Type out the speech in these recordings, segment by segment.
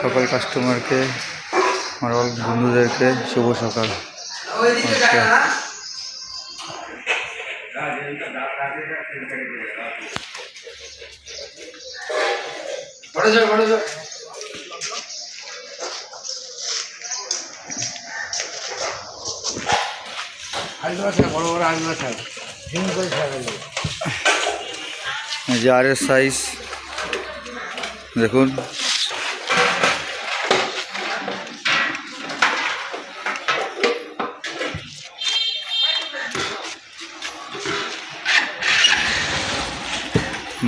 সকল কাস্টমারকে, আমার অল বন্ধুদেরকে শুভ সকাল। যে আরের সাইজ দেখুন,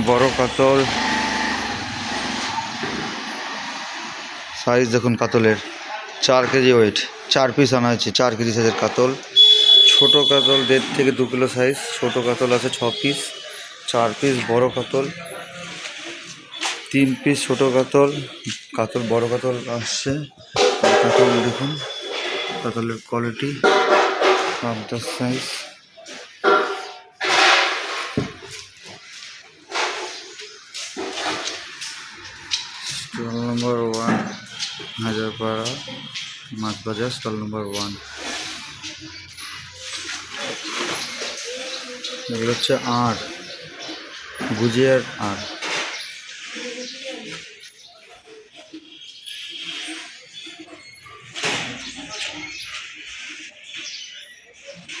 বড় কাতল সাইজ দেখুন, কাতলের 4 কেজি ওয়েট, 4 পিস আনা হয়েছে, 4 কেজি সাইজের কাতল। ছোট কাতল 1.5 থেকে 2 কিলো সাইজ, ছোট কাতল আছে 6 পিস, 4 পিস বড় কাতল, 3 পিস ছোট কাতল, বড় কাতল আসছে। কাতল দেখুন, কাতলের কোয়ালিটি, পাবদার সাইজ। স্টল নম্বর 1, হাজারপাড়া মাছ বাজার, স্টল নম্বর 1। এগুলো হচ্ছে আর গুজিয়ার আর।